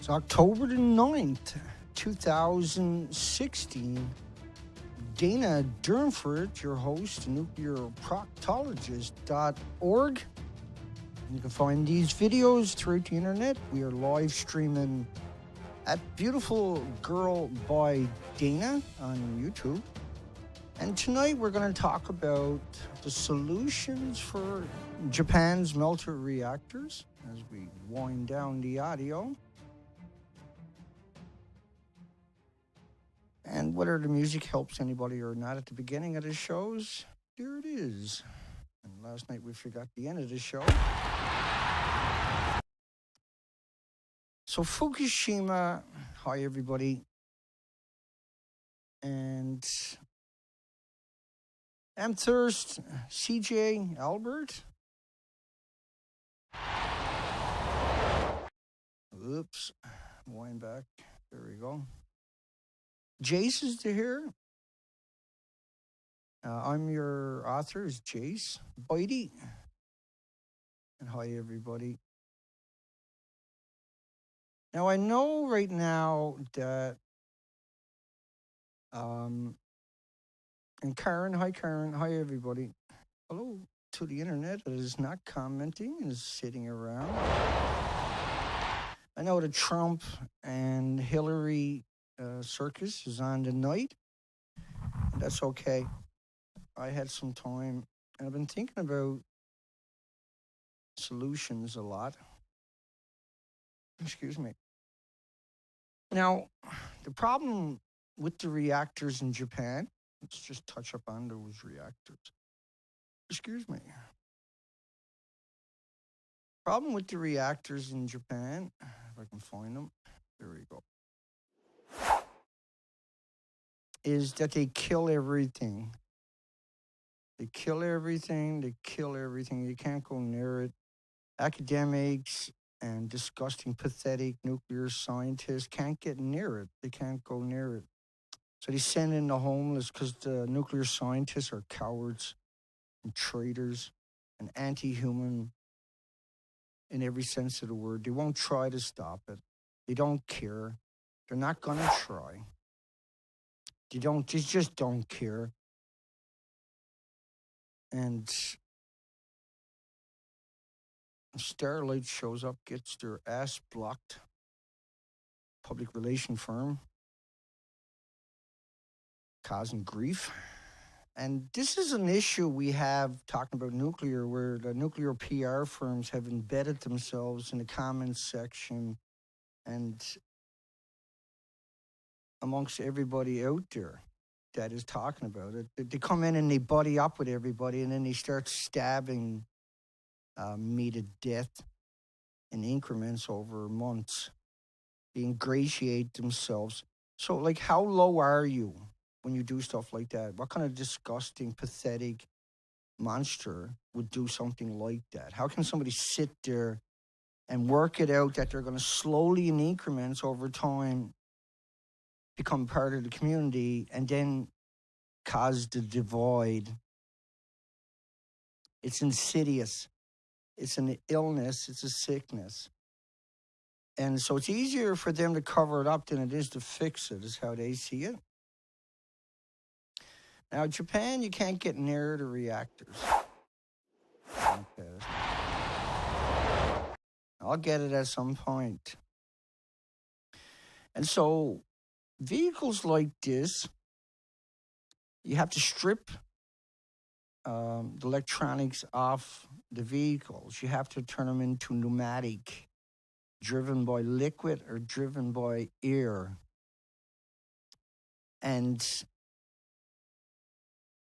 It's October the 9th, 2016. Dana Durnford, your host, nuclearproctologist.org. You can find these videos throughout the internet. We are live streaming at Beautiful Girl by Dana on YouTube. And tonight we're going to talk about the solutions for Japan's melter reactors as we wind down the audio. And whether the music helps anybody or not at the beginning of the shows, here it is. And last night we forgot the end of the show. So Fukushima, hi everybody. And Amthurst, CJ, Albert. Oops, wind back. There we go. Jace is here. I'm your author, is Jace. Bitey. And hi, everybody. Now, I know right now that... and Karen, hi, everybody. Hello to the internet that is not commenting and is sitting around. I know that Trump and Hillary... circus is on tonight. That's okay. I had some time and I've been thinking about solutions a lot. Excuse me. Now, the problem with the reactors in Japan, let's just touch up on those reactors. Excuse me. Problem with the reactors in Japan, if I can find them, there we go, is that they kill everything. They kill everything. You can't go near it. Academics and disgusting, pathetic nuclear scientists can't get near it. They can't go near it. So they send in the homeless because the nuclear scientists are cowards and traitors and anti-human in every sense of the word. They won't try to stop it. They don't care. They're not going to try. They just don't care. And Starlight shows up, gets their ass blocked. Public relation firm. Causing grief. And this is an issue we have talking about nuclear, where the nuclear PR firms have embedded themselves in the comments section and amongst everybody out there that is talking about it. They come in and they buddy up with everybody, and then they start stabbing me to death in increments over months. They ingratiate themselves. So, like, how low are you when you do stuff like that? What kind of disgusting, pathetic monster would do something like that? How can somebody sit there and work it out that they're going to slowly, in increments over time, become part of the community and then cause the divide? It's insidious. It's an illness. It's a sickness. And so it's easier for them to cover it up than it is to fix it, is how they see it. Now, Japan, you can't get near the reactors. Okay. I'll get it at some point. And so vehicles like this, you have to strip the electronics off the vehicles. You have to turn them into pneumatic, driven by liquid or driven by air. And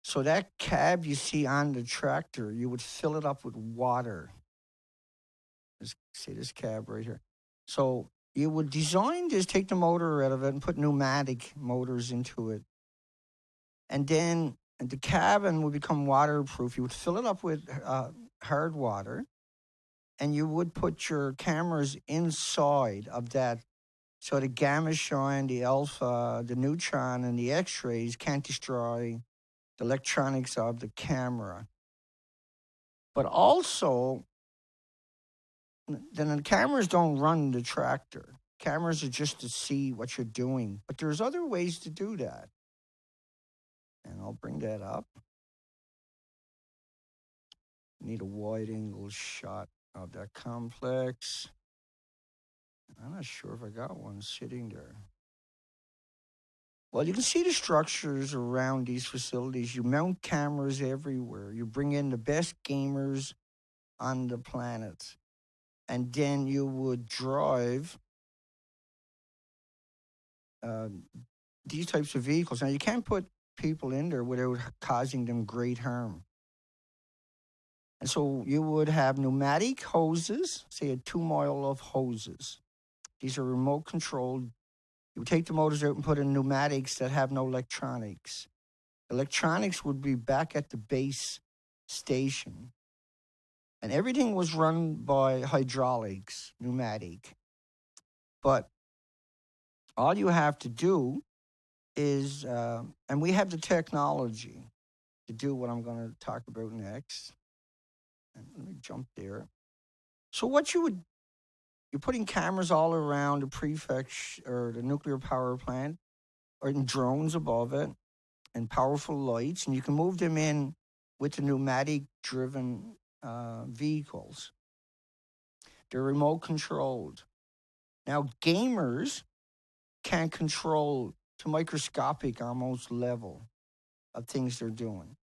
so that cab you see on the tractor, you would fill it up with water. Let's say this cab right here. So you would design this, take the motor out of it and put pneumatic motors into it. And then the cabin would become waterproof. You would fill it up with hard water, and you would put your cameras inside of that, so the gamma shine, the alpha, the neutron, and the X-rays can't destroy the electronics of the camera. But also, then the cameras don't run the tractor. Cameras are just to see what you're doing, but there's other ways to do that. And I'll bring that up. Need a wide angle shot of that complex. I'm not sure if I got one sitting there. Well, you can see the structures around these facilities. You mount cameras everywhere. You bring in the best gamers on the planet. And then you would drive these types of vehicles. Now, you can't put people in there without causing them great harm. And so you would have pneumatic hoses, say a 2 mile of hoses. These are remote controlled. You would take the motors out and put in pneumatics that have no electronics. Electronics would be back at the base station. And everything was run by hydraulics, pneumatic. But all you have to do is, and we have the technology to do what I'm going to talk about next. And let me jump there. So what you're putting cameras all around the prefecture or the nuclear power plant, or in drones above it, and powerful lights, and you can move them in with the pneumatic-driven vehicles. They're remote controlled. Now, gamers can control to microscopic almost level of things they're doing.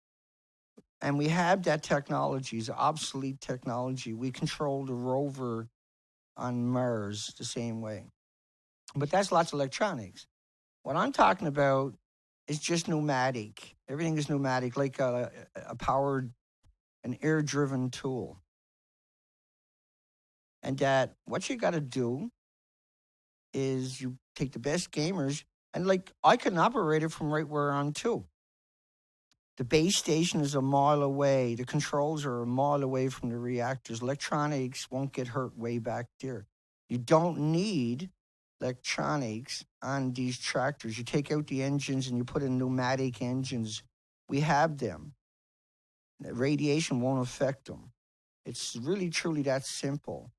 And we have that technology, it's obsolete technology. We control the rover on Mars the same way. But that's lots of electronics. What I'm talking about is just pneumatic. Everything is pneumatic, like a powered, an air-driven tool. And that what you got to do is you take the best gamers, and like I can operate it from right where I'm too. The base station is a mile away. The controls are a mile away from the reactors. Electronics won't get hurt way back there. You don't need electronics on these tractors. You take out the engines and you put in pneumatic engines. We have them. Radiation won't affect them. It's really, truly that simple.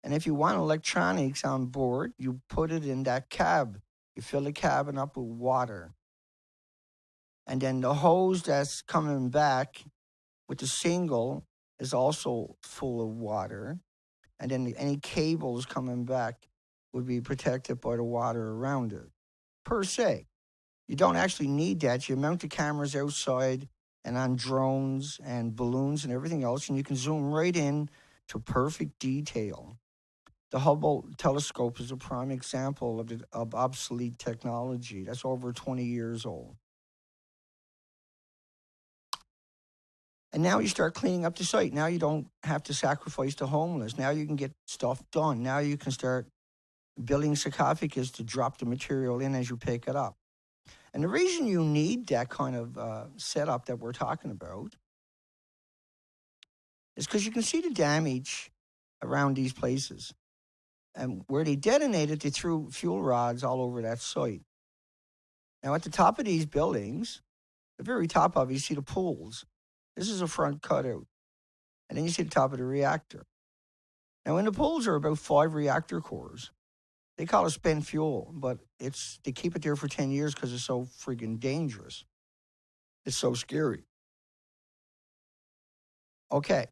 And if you want electronics on board, you put it in that cab. You fill the cabin up with water. And then the hose that's coming back with the single is also full of water. And then any cables coming back would be protected by the water around it, per se. You don't actually need that. You mount the cameras outside and on drones and balloons and everything else, and you can zoom right in to perfect detail. The Hubble telescope is a prime example of obsolete technology. That's over 20 years old. And now you start cleaning up the site. Now you don't have to sacrifice the homeless. Now you can get stuff done. Now you can start building sarcophagus to drop the material in as you pick it up. And the reason you need that kind of setup that we're talking about is because you can see the damage around these places. And where they detonated, they threw fuel rods all over that site. Now, at the top of these buildings, the very top of it, you see the pools. This is a front cutout. And then you see the top of the reactor. Now, in the pools are about 5 reactor cores. They call it spent fuel, but they keep it there for 10 years because it's so friggin' dangerous. It's so scary. Okay.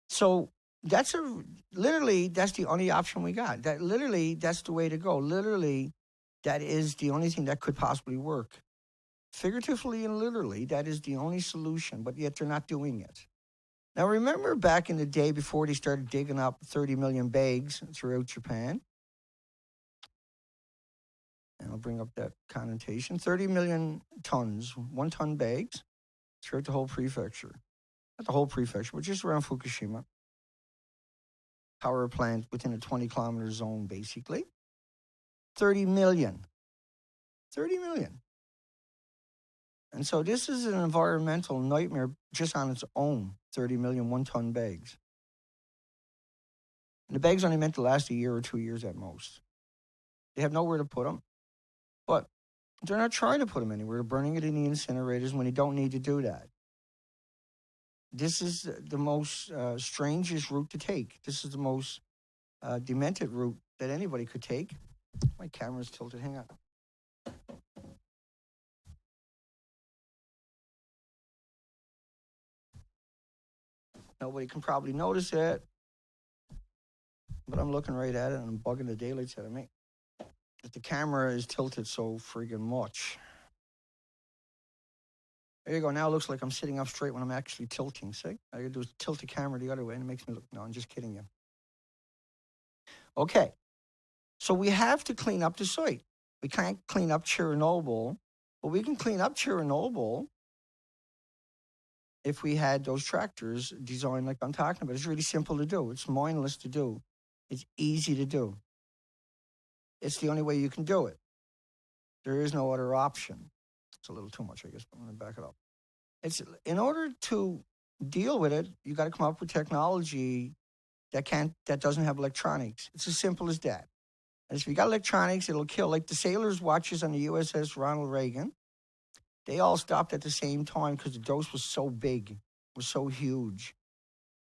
So that's the only option we got. That's the way to go. Literally, that is the only thing that could possibly work. Figuratively and literally, that is the only solution, but yet they're not doing it. Now, remember back in the day before they started digging up 30 million bags throughout Japan? And I'll bring up that connotation. 30 million tons, 1 ton bags throughout the whole prefecture. Not the whole prefecture, but just around Fukushima. Power plant within a 20-kilometer zone, basically. 30 million. 30 million. And so this is an environmental nightmare just on its own, 30 million 1-ton bags. And the bags only meant to last a year or 2 years at most. They have nowhere to put them, but they're not trying to put them anywhere. They're burning it in the incinerators when they don't need to do that. This is the most strangest route to take. This is the most demented route that anybody could take. My camera's tilted. Hang on. Nobody can probably notice it, but I'm looking right at it and I'm bugging the daylights out of me. But the camera is tilted so friggin' much. There you go. Now it looks like I'm sitting up straight when I'm actually tilting. See? All I gotta do is tilt the camera the other way and it makes me look. No, I'm just kidding you. Okay. So we have to clean up the site. We can't clean up Chernobyl, but we can clean up Chernobyl if we had those tractors designed like I'm talking about. It's really simple to do. It's mindless to do. It's easy to do. It's the only way you can do it. There is no other option. It's a little too much, I guess, but I'm going to back it up. It's in order to deal with it, you got to come up with technology that doesn't have electronics. It's as simple as that. And if you got electronics, it'll kill. Like the sailors' watches on the USS Ronald Reagan, they all stopped at the same time because the dose was so big, was so huge.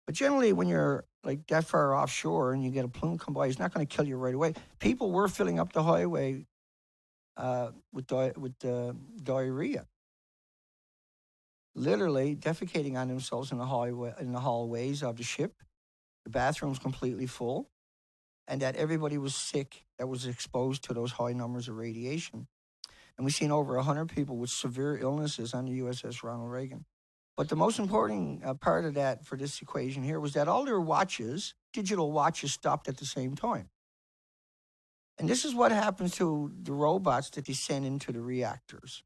But generally, when you're like that far offshore and you get a plume come by, it's not going to kill you right away. People were filling up the highway with diarrhea, literally defecating on themselves in the hallways of the ship. The bathroom's completely full, and that everybody was sick that was exposed to those high numbers of radiation. And we've seen over 100 people with severe illnesses on the USS Ronald Reagan. But the most important part of that for this equation here was that all their watches, digital watches, stopped at the same time. And this is what happens to the robots that they send into the reactors.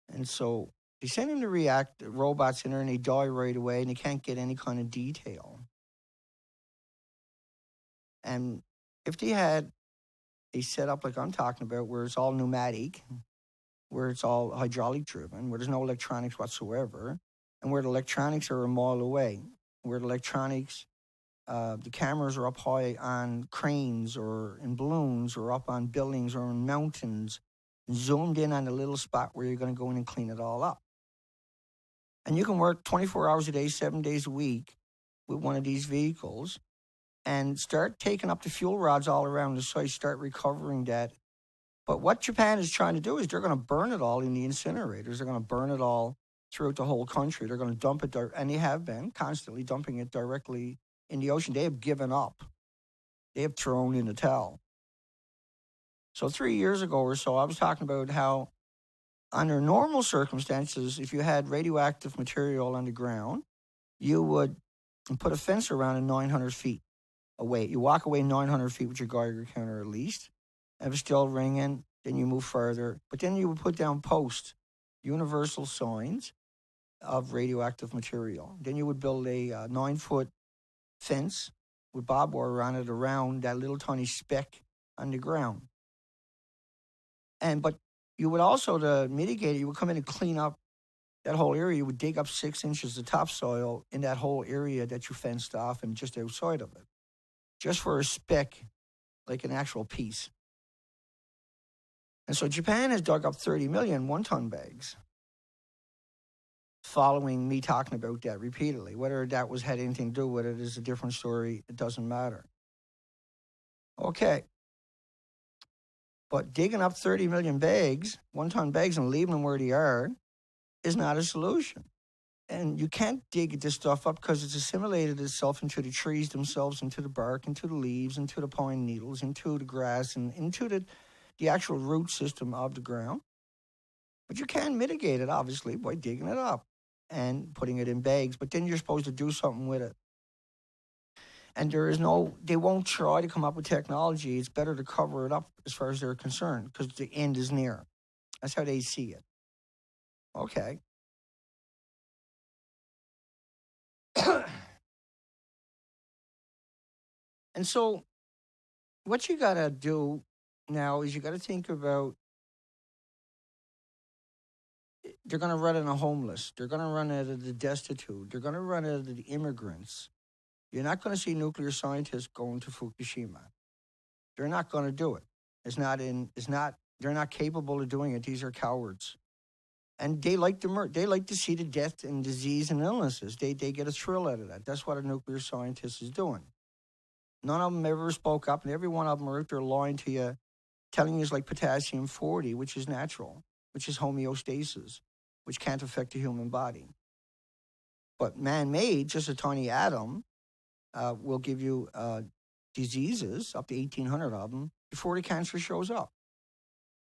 And so they send in the robots in there and they die right away and they can't get any kind of detail. And if they had a setup like I'm talking about where it's all pneumatic, where it's all hydraulic driven, where there's no electronics whatsoever, and where the electronics are a mile away, where the electronics, the cameras are up high on cranes or in balloons or up on buildings or in mountains, zoomed in on a little spot where you're going to go in and clean it all up. And you can work 24 hours a day, 7 days a week with one of these vehicles and start taking up the fuel rods all around the site, start recovering that. But what Japan is trying to do is they're going to burn it all in the incinerators. They're going to burn it all throughout the whole country. They're going to dump it, and they have been constantly dumping it directly in the ocean. They have given up. They have thrown in the towel. So 3 years ago or so, I was talking about how under normal circumstances, if you had radioactive material on the ground, you would put a fence around it 900 feet away. You walk away 900 feet with your Geiger counter at least. If it's still ringing, then you move further. But then you would put down posts, universal signs of radioactive material. Then you would build a 9-foot fence with barbed wire around it around that little tiny speck on the ground. But you would also, to mitigate it, you would come in and clean up that whole area. You would dig up 6 inches of topsoil in that whole area that you fenced off and just outside of it, just for a speck, like an actual piece. And so Japan has dug up 30 million one-ton bags, following me talking about that repeatedly. Whether that had anything to do with it is a different story. It doesn't matter. Okay. But digging up 30 million bags, one-ton bags, and leaving them where they are is not a solution. And you can't dig this stuff up because it's assimilated itself into the trees themselves, into the bark, into the leaves, into the pine needles, into the grass, and into the actual root system of the ground. But you can mitigate it, obviously, by digging it up and putting it in bags. But then you're supposed to do something with it. And they won't try to come up with technology. It's better to cover it up as far as they're concerned because the end is near. That's how they see it. Okay. And so what you got to do now is you got to think about, they're going to run out of the homeless. They're going to run out of the destitute. They're going to run out of the immigrants. You're not going to see nuclear scientists going to Fukushima. They're not going to do it. They're not capable of doing it. These are cowards. And they like to see the death and disease and illnesses. They get a thrill out of that. That's what a nuclear scientist is doing. None of them ever spoke up, and every one of them are out there lying to you, telling you it's like potassium-40, which is natural, which is homeostasis, which can't affect the human body. But man-made, just a tiny atom, will give you diseases, up to 1,800 of them, before the cancer shows up,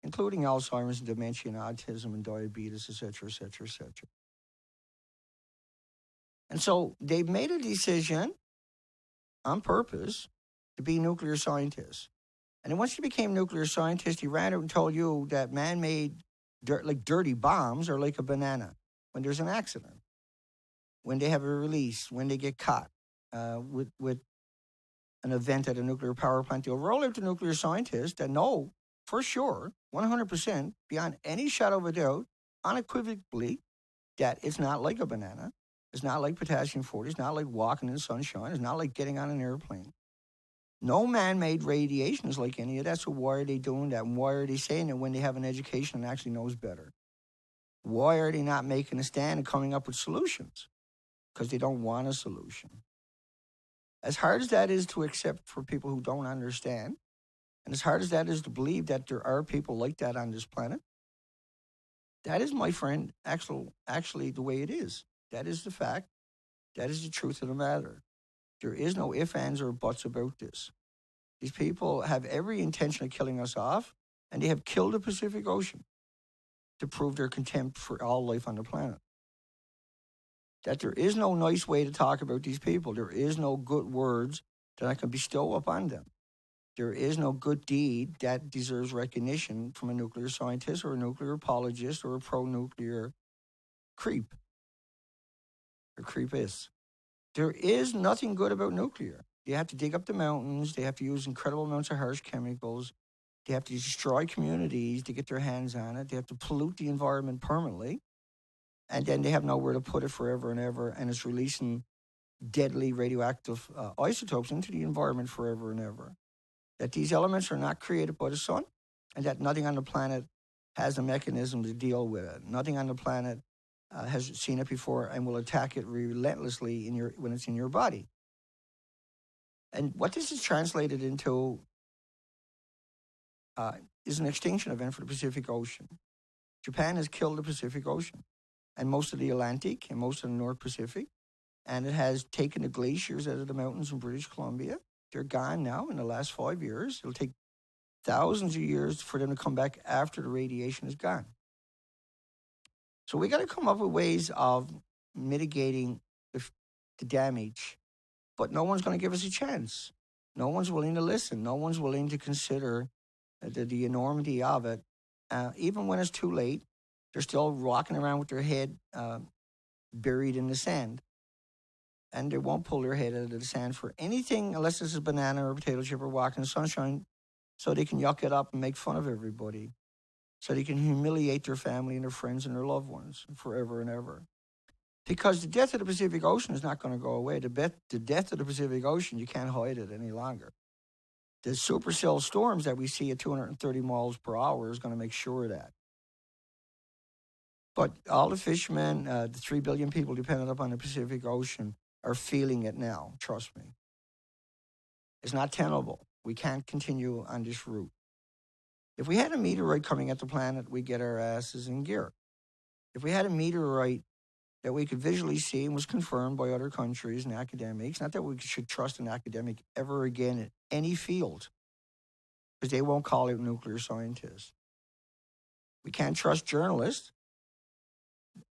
including Alzheimer's and dementia and autism and diabetes, et cetera, et cetera, et cetera. And so they've made a decision on purpose to be nuclear scientists. And then once you became nuclear scientists, you ran out and told you that man-made, like dirty bombs are like a banana when there's an accident, when they have a release, when they get caught with an event at a nuclear power plant. They'll roll out to nuclear scientists that know for sure, 100%, beyond any shadow of a doubt, unequivocally, that it's not like a banana. It's not like potassium-40. It's not like walking in the sunshine. It's not like getting on an airplane. No man-made radiation is like any of that. So why are they doing that? And why are they saying it when they have an education and actually knows better? Why are they not making a stand and coming up with solutions? Because they don't want a solution. As hard as that is to accept for people who don't understand, and as hard as that is to believe that there are people like that on this planet, that is, my friend, actually the way it is. That is the fact. That is the truth of the matter. There is no ifs, ands, or buts about this. These people have every intention of killing us off, and they have killed the Pacific Ocean to prove their contempt for all life on the planet. That there is no nice way to talk about these people. There is no good words that I can bestow upon them. There is no good deed that deserves recognition from a nuclear scientist or a nuclear apologist or a pro-nuclear creep. Or creepist. There is nothing good about nuclear. They have to dig up the mountains. They have to use incredible amounts of harsh chemicals. They have to destroy communities to get their hands on it. They have to pollute the environment permanently. And then they have nowhere to put it forever and ever. And it's releasing deadly radioactive isotopes into the environment forever and ever. That these elements are not created by the sun, and that nothing on the planet has a mechanism to deal with it. Nothing on the planet has seen it before and will attack it relentlessly when it's in your body. And what this is translated into is an extinction event for the Pacific Ocean. Japan has killed the Pacific Ocean and most of the Atlantic and most of the North Pacific, and it has taken the glaciers out of the mountains in British Columbia. They're gone now in the last 5 years. It'll take thousands of years for them to come back after the radiation is gone. So we got to come up with ways of mitigating the damage, but no one's going to give us a chance. No one's willing to listen. No one's willing to consider the enormity of it. Even when it's too late, they're still walking around with their head buried in the sand. And they won't pull their head out of the sand for anything unless it's a banana or a potato chip or walking in the sunshine, so they can yuck it up and make fun of everybody. So they can humiliate their family and their friends and their loved ones forever and ever. Because the death of the Pacific Ocean is not going to go away. The death of the Pacific Ocean, you can't hide it any longer. The supercell storms that we see at 230 miles per hour is going to make sure of that. But all the fishermen, the 3 billion people dependent upon the Pacific Ocean, are feeling it now, trust me. It's not tenable. We can't continue on this route. If we had a meteorite coming at the planet, we'd get our asses in gear. If we had a meteorite that we could visually see and was confirmed by other countries and academics, not that we should trust an academic ever again in any field, because they won't call out nuclear scientists. We can't trust journalists.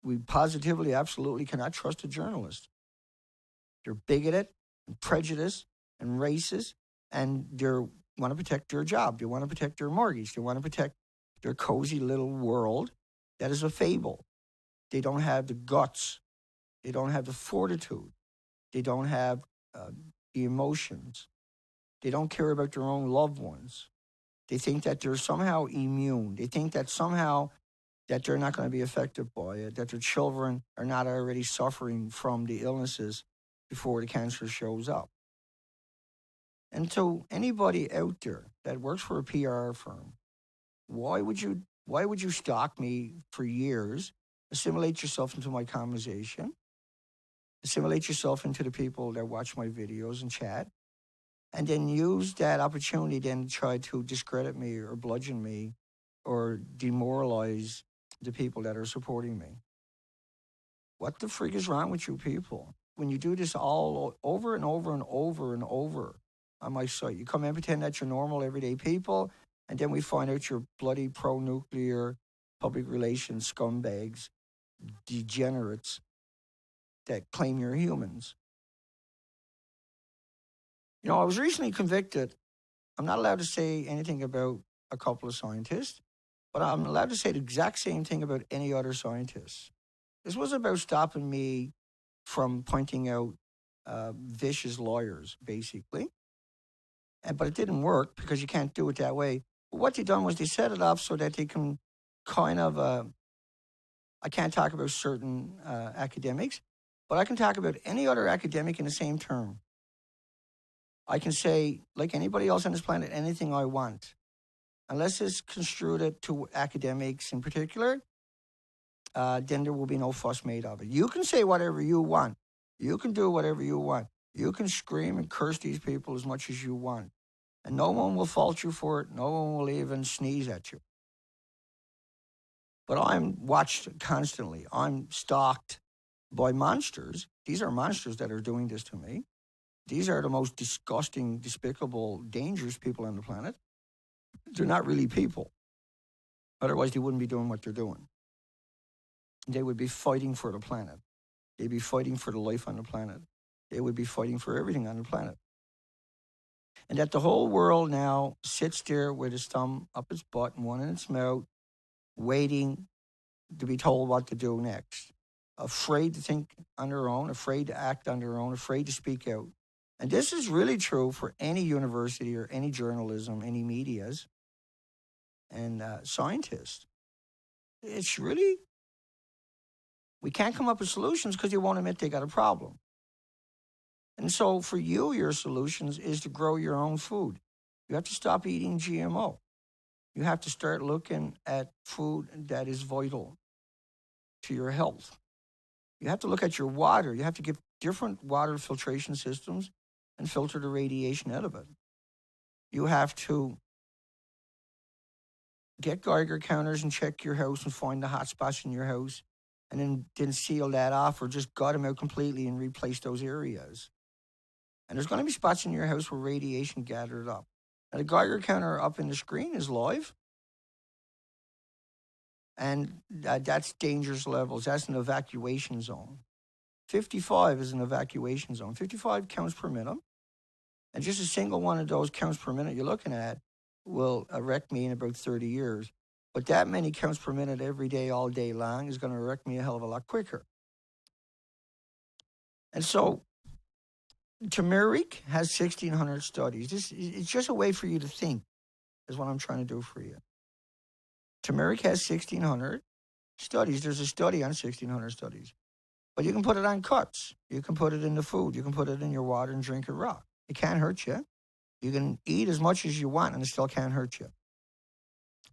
We positively, absolutely cannot trust a journalist. They're bigoted and prejudiced and racist, and they want to protect their job. They want to protect their mortgage. They want to protect their cozy little world that is a fable. They don't have the guts. They don't have the fortitude. They don't have the emotions. They don't care about their own loved ones. They think that they're somehow immune. They think that somehow that they're not going to be affected by it, that their children are not already suffering from the illnesses before the cancer shows up. And so anybody out there that works for a PR firm, why would you stalk me for years, assimilate yourself into my conversation, assimilate yourself into the people that watch my videos and chat, and then use that opportunity then to try to discredit me or bludgeon me or demoralize the people that are supporting me. What the frig is wrong with you people? When you do this all over and over and over and over on my site, you come in and pretend that you're normal, everyday people, and then we find out you're bloody pro-nuclear, public relations scumbags, degenerates that claim you're humans. You know, I was recently convicted. I'm not allowed to say anything about a couple of scientists, but I'm allowed to say the exact same thing about any other scientists. This was about stopping me from pointing out vicious lawyers, basically. But it didn't work because you can't do it that way. But what they done was they set it up so that they can kind of, I can't talk about certain academics, but I can talk about any other academic in the same term. I can say, like anybody else on this planet, anything I want. Unless it's construed to academics in particular, then there will be no fuss made of it. You can say whatever you want. You can do whatever you want. You can scream and curse these people as much as you want. And no one will fault you for it. No one will even sneeze at you. But I'm watched constantly. I'm stalked by monsters. These are monsters that are doing this to me. These are the most disgusting, despicable, dangerous people on the planet. They're not really people. Otherwise, they wouldn't be doing what they're doing. They would be fighting for the planet. They'd be fighting for the life on the planet. They would be fighting for everything on the planet. And that the whole world now sits there with its thumb up its butt and one in its mouth, waiting to be told what to do next. Afraid to think on their own, afraid to act on their own, afraid to speak out. And this is really true for any university or any journalism, any medias, and scientists. It's really, we can't come up with solutions because they won't admit they got a problem. And so for you, your solutions is to grow your own food. You have to stop eating GMO. You have to start looking at food that is vital to your health. You have to look at your water. You have to get different water filtration systems and filter the radiation out of it. You have to get Geiger counters and check your house and find the hot spots in your house and then seal that off or just gut them out completely and replace those areas. And there's going to be spots in your house where radiation gathered up. Now, the Geiger counter up in the screen is live. And that's dangerous levels. That's an evacuation zone. 55 is an evacuation zone. 55 counts per minute. And just a single one of those counts per minute you're looking at will wreck me in about 30 years. But that many counts per minute every day, all day long, is going to wreck me a hell of a lot quicker. And so, turmeric has 1,600 studies. It's just a way for you to think, is what I'm trying to do for you. Turmeric has 1,600 studies. There's a study on 1,600 studies. But you can put it on cuts. You can put it in the food. You can put it in your water and drink it raw. It can't hurt you. You can eat as much as you want and it still can't hurt you.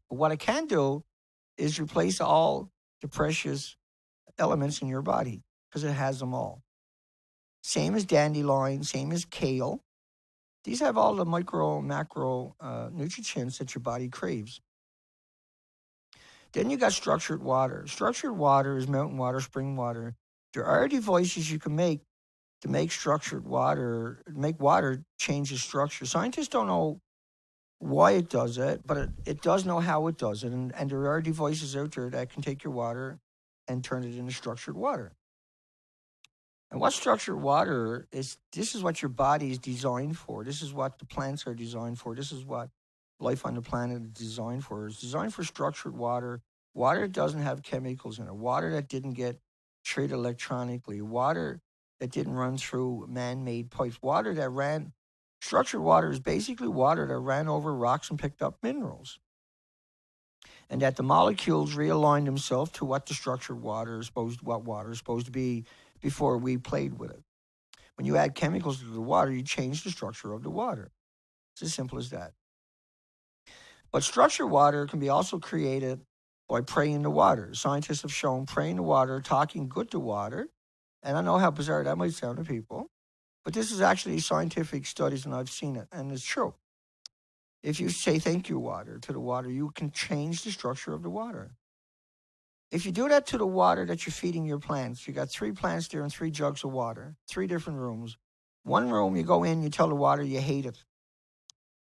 But what it can do is replace all the precious elements in your body because it has them all. Same as dandelion, same as kale. These have all the micro, macro nutrients that your body craves. Then you got structured water. Structured water is mountain water, spring water. There are devices you can make to make structured water, make water change its structure. Scientists don't know why it does it, but it does know how it does it. And there are devices out there that can take your water and turn it into structured water. And what structured water is, this is what your body is designed for. This is what the plants are designed for. This is what life on the planet is designed for. It's designed for structured water. Water that doesn't have chemicals in it. Water that didn't get treated electronically. Water that didn't run through man-made pipes. Water that ran, structured water is basically water that ran over rocks and picked up minerals. And that the molecules realign themselves to what the structured water is supposed to be before we played with it. When you add chemicals to the water, you change the structure of the water. It's as simple as that. But structured water can be also created by praying the water. Scientists have shown praying the water, talking good to water, and I know how bizarre that might sound to people, But this is actually scientific studies, and I've seen it, and it's true. If you say thank you, water, to the water, you can change the structure of the water. If you do that to the water that you're feeding your plants, you got 3 plants there and 3 jugs of water, 3 different rooms. One room, you go in, you tell the water you hate it,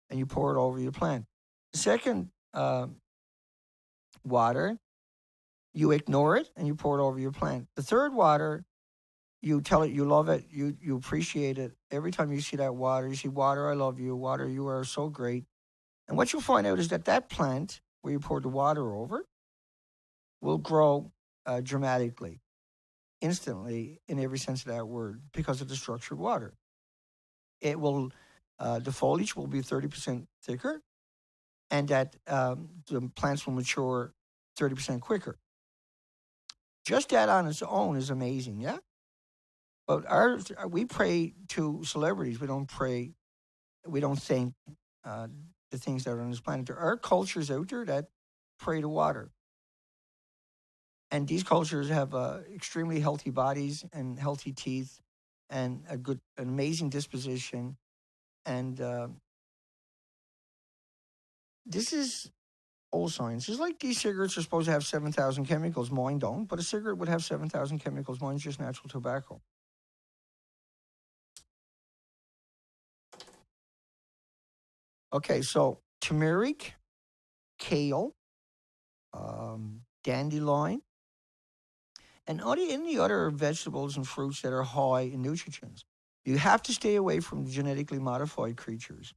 and you pour it over your plant. The second water, you ignore it, and you pour it over your plant. The third water, you tell it you love it, you appreciate it. Every time you see that water, you see, water, I love you. Water, you are so great. And what you'll find out is that plant, where you poured the water over, will grow dramatically, instantly, in every sense of that word, because of the structured water. It will, the foliage will be 30% thicker, and that the plants will mature 30% quicker. Just that on its own is amazing, yeah? But we pray to celebrities. We don't thank the things that are on this planet. There are cultures out there that pray to water. And these cultures have extremely healthy bodies and healthy teeth and an amazing disposition. And this is old science. It's like these cigarettes are supposed to have 7,000 chemicals. Mine don't, but a cigarette would have 7,000 chemicals. Mine's just natural tobacco. Okay, so turmeric, kale, dandelion, and any other vegetables and fruits that are high in nutrients. You have to stay away from genetically modified creatures,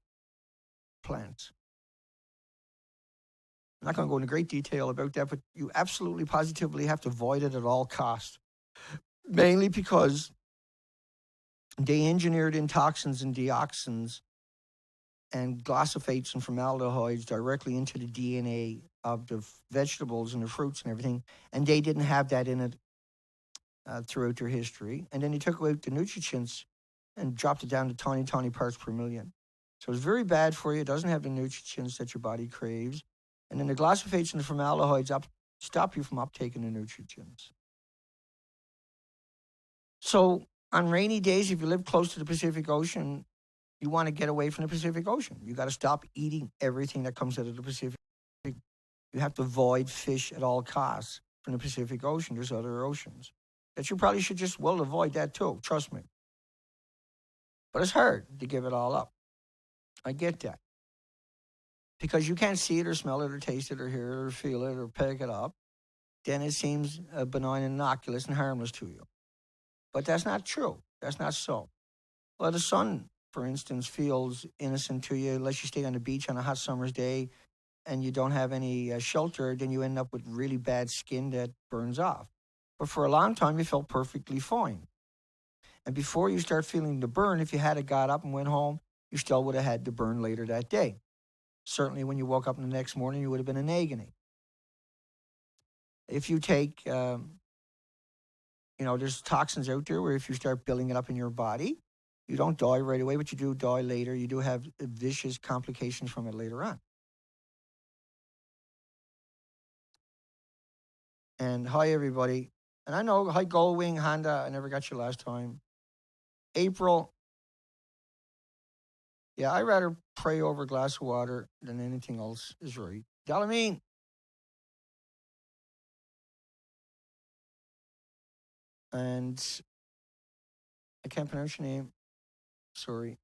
plants. I'm not going to go into great detail about that, but you absolutely, positively have to avoid it at all costs. Mainly because they engineered in toxins and dioxins and glyphosates and formaldehydes directly into the DNA of the vegetables and the fruits and everything, and they didn't have that in it throughout their history. And then they took out the nutrients and dropped it down to tiny, tiny parts per million. So it's very bad for you. It doesn't have the nutrients that your body craves. And then the glyphosates and the formaldehydes stop you from uptaking the nutrients. So on rainy days, if you live close to the Pacific Ocean, you want to get away from the Pacific Ocean. You got to stop eating everything that comes out of the Pacific. You have to avoid fish at all costs from the Pacific Ocean. There's other oceans that you probably should just, avoid that too. Trust me. But it's hard to give it all up. I get that. Because you can't see it or smell it or taste it or hear it or feel it or pick it up. Then it seems benign and innocuous and harmless to you. But that's not true. That's not so. Well, the sun, for instance, feels innocent to you unless you stay on the beach on a hot summer's day and you don't have any shelter, then you end up with really bad skin that burns off. But for a long time, you felt perfectly fine. And before you start feeling the burn, if you had got up and went home, you still would have had the burn later that day. Certainly when you woke up the next morning, you would have been in agony. If you take, there's toxins out there where if you start building it up in your body, you don't die right away, but you do die later. You do have vicious complications from it later on. And hi, everybody. And I know, hi, Goldwing, Honda, I never got you last time. April. Yeah, I'd rather pray over a glass of water than anything else is right. Dalamine. And I can't pronounce your name. Sorry.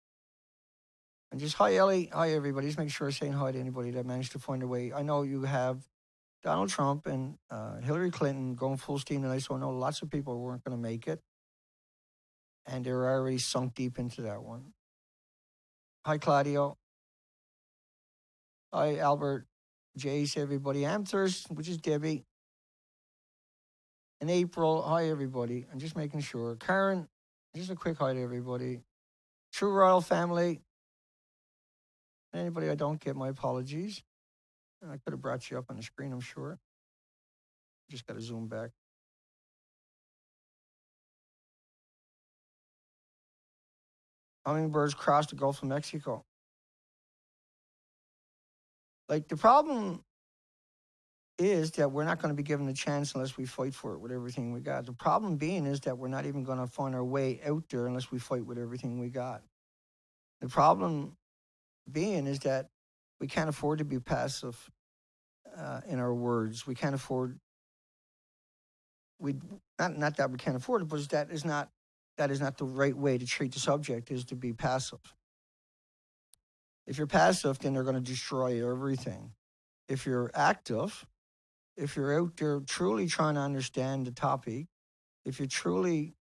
And just hi, Ellie. Hi, everybody. Just make sure I'm saying hi to anybody that managed to find a way. I know you have Donald Trump and Hillary Clinton going full steam tonight, so I know lots of people weren't going to make it. And they're already sunk deep into that one. Hi, Claudio. Hi, Albert. Jace, everybody. Amthers, which is Debbie. And April. Hi, everybody. I'm just making sure. Karen, just a quick hi to everybody. True Royal Family. Anybody I don't get, my apologies. I could have brought you up on the screen, I'm sure. Just got to zoom back. Hummingbirds cross the Gulf of Mexico. Like, the problem is that we're not going to be given a chance unless we fight for it with everything we got. The problem being is that we're not even going to find our way out there unless we fight with everything we got. The problem being is that we can't afford to be passive in our words. We can't afford. Not that we can't afford it, but that is not the right way to treat the subject. Is to be passive. If you're passive, then they're going to destroy everything. If you're active, if you're out there truly trying to understand the topic, if you're truly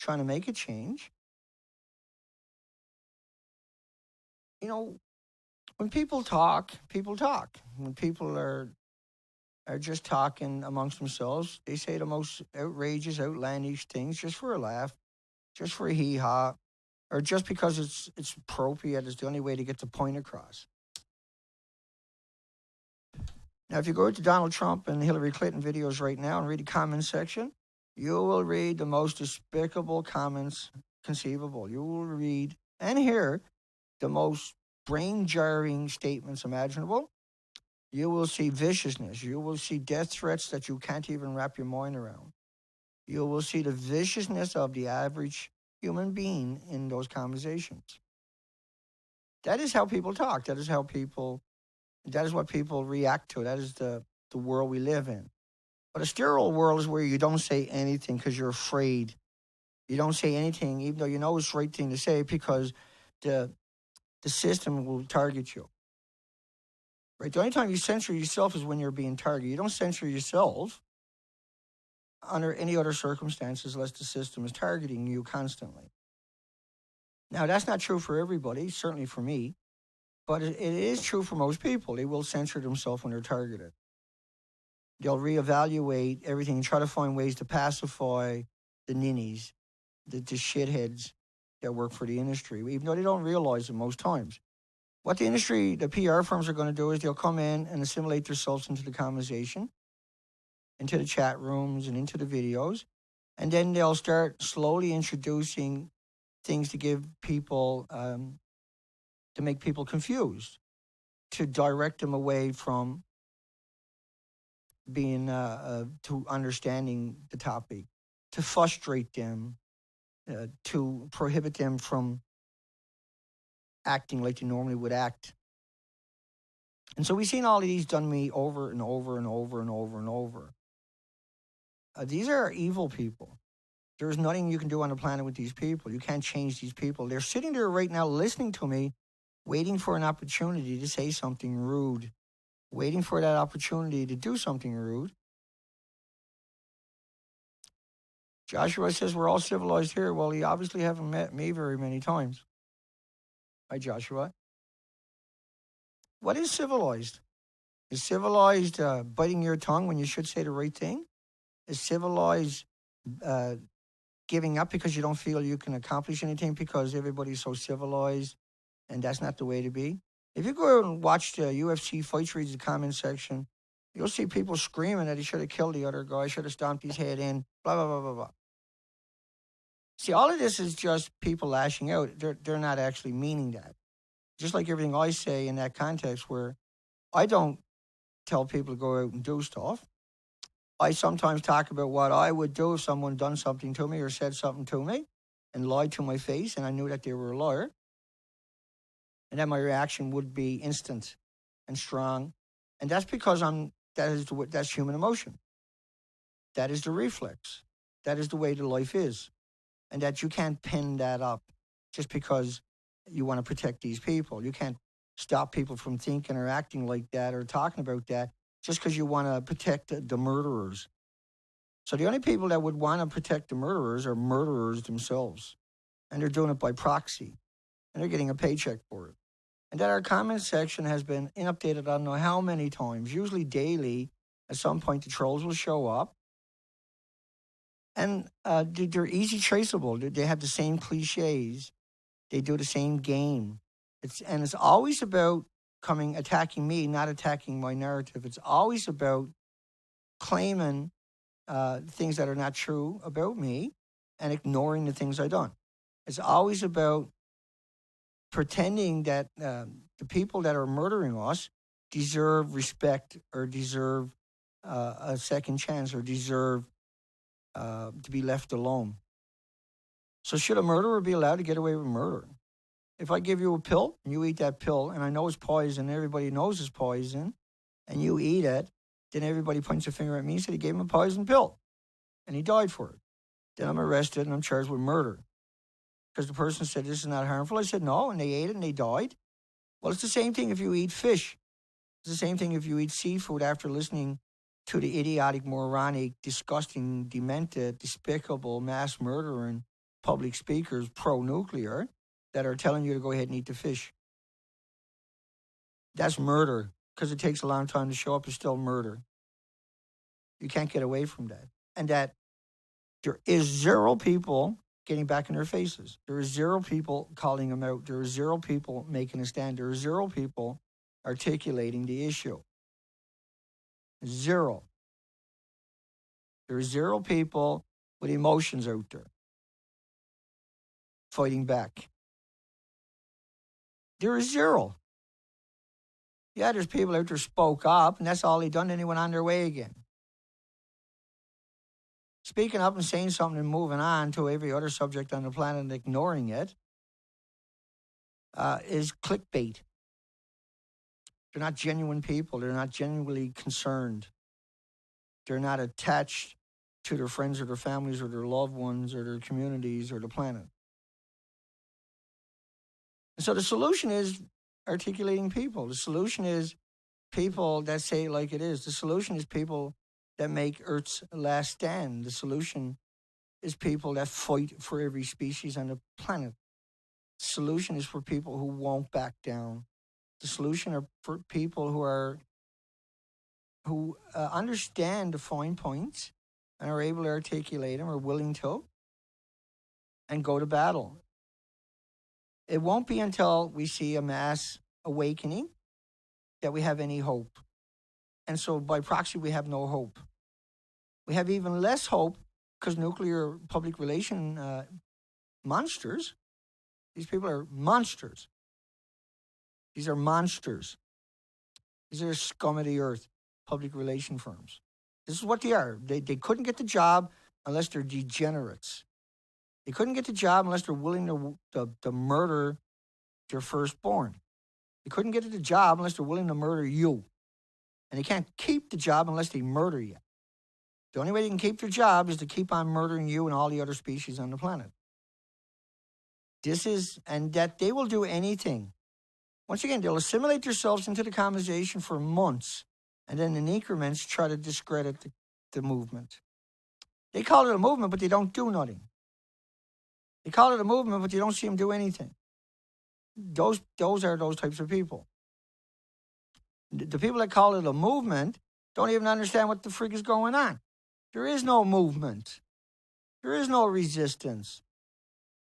trying to make a change, when people talk. When people are just talking amongst themselves, they say the most outrageous, outlandish things just for a laugh, just for a hee-haw, or just because it's appropriate. It's the only way to get the point across. Now, if you go to Donald Trump and Hillary Clinton videos right now and read the comments section, you will read the most despicable comments conceivable. You will read and hear the most brain-jarring statements imaginable. You will see viciousness. You will see death threats that you can't even wrap your mind around. You will see the viciousness of the average human being in those conversations. That is how people talk. That is what people react to. That is the world we live in. But a sterile world is where you don't say anything because you're afraid. You don't say anything, even though you know it's the right thing to say, because the system will target you. Right? The only time you censor yourself is when you're being targeted. You don't censor yourself under any other circumstances unless the system is targeting you constantly. Now, that's not true for everybody, certainly for me, but it is true for most people. They will censor themselves when they're targeted. They'll reevaluate everything and try to find ways to pacify the ninnies, the shitheads that work for the industry, even though they don't realize it most times. What the PR firms are going to do is they'll come in and assimilate themselves into the conversation, into the chat rooms and into the videos, and then they'll start slowly introducing things to give people, to make people confused, to direct them away from being, to understanding the topic, to frustrate them, to prohibit them from acting like they normally would act. And so we've seen all of these done to me over and over and over and over and over. These are evil people. There's nothing you can do on the planet with these people. You can't change these people. They're sitting there right now listening to me, waiting for an opportunity to say something rude, waiting for that opportunity to do something rude. Joshua says, we're all civilized here. Well, you obviously haven't met me very many times. Hi, Joshua. What is civilized? Is civilized biting your tongue when you should say the right thing? Is civilized giving up because you don't feel you can accomplish anything because everybody's so civilized and that's not the way to be? If you go and watch the UFC fights, read the comment section, you'll see people screaming that he should have killed the other guy, should have stomped his head in, blah, blah, blah, blah, blah. See, all of this is just people lashing out. They're not actually meaning that. Just like everything I say in that context where I don't tell people to go out and do stuff. I sometimes talk about what I would do if someone done something to me or said something to me and lied to my face and I knew that they were a liar. And then my reaction would be instant and strong. And that's because that's human emotion. That is the reflex. That is the way the life is. And that you can't pin that up just because you want to protect these people. You can't stop people from thinking or acting like that or talking about that just because you want to protect the murderers. So the only people that would want to protect the murderers are murderers themselves. And they're doing it by proxy. And they're getting a paycheck for it. And that our comment section has been updated I don't know how many times, usually daily. At some point, the trolls will show up. And they're easy traceable. They have the same cliches. They do the same game. It's always about attacking me, not attacking my narrative. It's always about claiming things that are not true about me and ignoring the things I've done. It's always about pretending that the people that are murdering us deserve respect or deserve a second chance or deserve to be left alone. So should a murderer be allowed to get away with murder? If I give you a pill and you eat that pill, and I know it's poison, everybody knows it's poison, and you eat it, then everybody points a finger at me and said he gave him a poison pill, and he died for it. Then I'm arrested and I'm charged with murder. Because the person said this is not harmful. I said no, and they ate it and they died. Well, it's the same thing if you eat fish. It's the same thing if you eat seafood after listening to the idiotic, moronic, disgusting, demented, despicable mass murdering public speakers pro-nuclear that are telling you to go ahead and eat the fish. That's murder. Because it takes a long time to show up, it's still murder. You can't get away from that. And that there is zero people getting back in their faces. There is zero people calling them out. There is zero people making a stand. There is zero people articulating the issue. Zero. There are zero people with emotions out there fighting back. There is zero. Yeah, there's people out there spoke up, and that's all they done. Then they went on their way again. Speaking up and saying something and moving on to every other subject on the planet and ignoring it is clickbait. They're not genuine people. They're not genuinely concerned. They're not attached to their friends or their families or their loved ones or their communities or the planet. And so the solution is articulating people. The solution is people that say it like it is. The solution is people that make Earth's last stand. The solution is people that fight for every species on the planet. The solution is for people who won't back down. The solution are for people who understand the fine points and are able to articulate them, are willing to, and go to battle. It won't be until we see a mass awakening that we have any hope. And so by proxy, we have no hope. We have even less hope because nuclear public relation monsters, these people are monsters. These are monsters. These are scum of the earth, public relation firms. This is what they are. They couldn't get the job unless they're degenerates. They couldn't get the job unless they're willing to murder their firstborn. They couldn't get the job unless they're willing to murder you. And they can't keep the job unless they murder you. The only way they can keep their job is to keep on murdering you and all the other species on the planet. And that they will do anything. Once again, they'll assimilate themselves into the conversation for months, and then in increments try to discredit the movement. They call it a movement, but they don't do nothing. They call it a movement, but you don't see them do anything. Those are those types of people. The people that call it a movement don't even understand what the freak is going on. There is no movement. There is no resistance.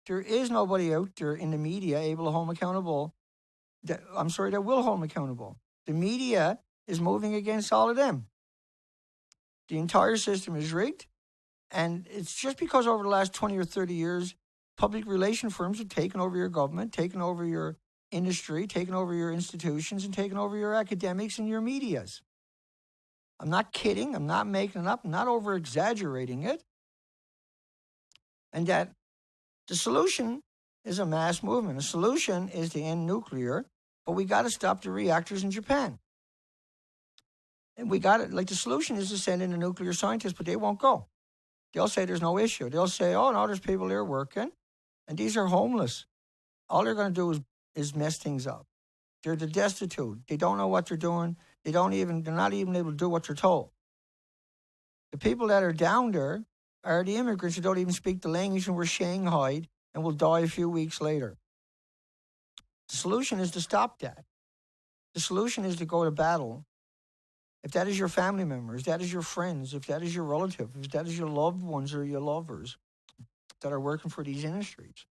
There is nobody out there in the media able to hold them accountable. That will hold them accountable. The media is moving against all of them. The entire system is rigged. And it's just because over the last 20 or 30 years, public relation firms have taken over your government, taken over your industry, taken over your institutions, and taken over your academics and your medias. I'm not kidding. I'm not making it up. I'm not over-exaggerating it. And that the solution is a mass movement. The solution is to end nuclear, but we got to stop the reactors in Japan. And we got it. Like the solution is to send in the nuclear scientists, but they won't go. They'll say there's no issue. They'll say, oh, no, there's people there working, and these are homeless. All they're going to do is mess things up. They're destitute. They don't know what they're doing. They're not even able to do what they're told. The people that are down there are the immigrants who don't even speak the language and were shanghaied and will die a few weeks later. The solution is to stop that. The solution is to go to battle. If that is your family members, if that is your friends, if that is your relative, if that is your loved ones or your lovers that are working for these industries,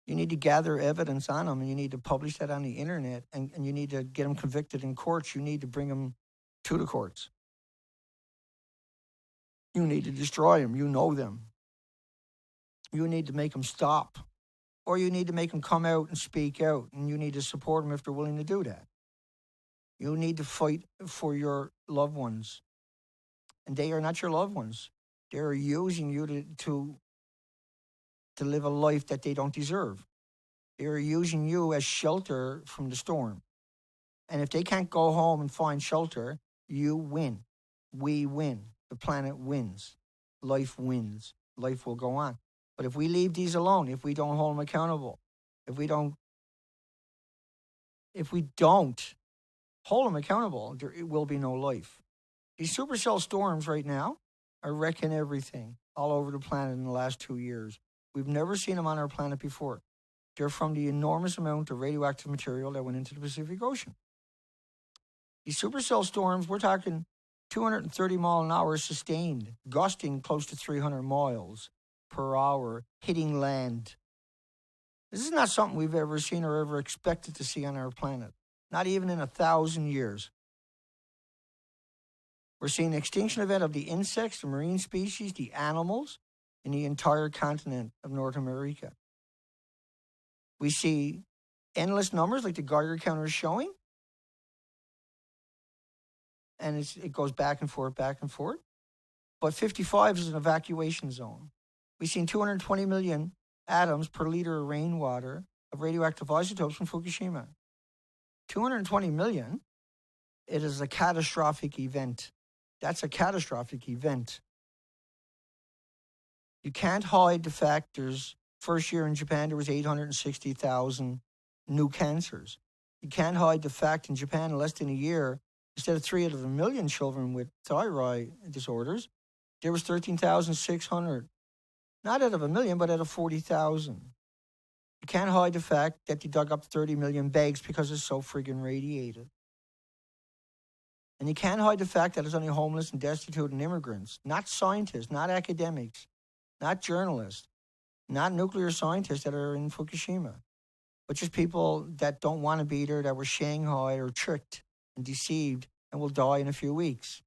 you need to gather evidence on them, and you need to publish that on the internet, and you need to get them convicted in courts. You need to bring them to the courts. You need to destroy them. You know them. You need to make them stop. Or you need to make them come out and speak out, and you need to support them if they're willing to do that. You need to fight for your loved ones. And they are not your loved ones. They are using you to live a life that they don't deserve. They are using you as shelter from the storm. And if they can't go home and find shelter, you win. We win. The planet wins. Life wins. Life will go on. But if we leave these alone, if we don't hold them accountable, if we don't hold them accountable, there will be no life. These supercell storms right now are wrecking everything all over the planet in the last 2 years. We've never seen them on our planet before. They're from the enormous amount of radioactive material that went into the Pacific Ocean. These supercell storms, we're talking 230 mile an hour sustained, gusting close to 300 miles per hour, hitting land. This is not something we've ever seen or ever expected to see on our planet, not even in 1,000 years. We're seeing an extinction event of the insects, the marine species, the animals in the entire continent of North America. We see endless numbers like the Geiger counter is showing. And it goes back and forth, back and forth. But 55 is an evacuation zone. We've seen 220 million atoms per liter of rainwater of radioactive isotopes from Fukushima. 220 million, it is a catastrophic event. That's a catastrophic event. You can't hide the fact there's, first year in Japan, there was 860,000 new cancers. You can't hide the fact in Japan, in less than a year, instead of 3 out of a million children with thyroid disorders, there was 13,600. Not out of a million, but out of 40,000. You can't hide the fact that they dug up 30 million bags because it's so friggin' radiated. And you can't hide the fact that it's only homeless and destitute and immigrants, not scientists, not academics, not journalists, not nuclear scientists that are in Fukushima, but just people that don't want to be there, that were shanghaied or tricked and deceived and will die in a few weeks.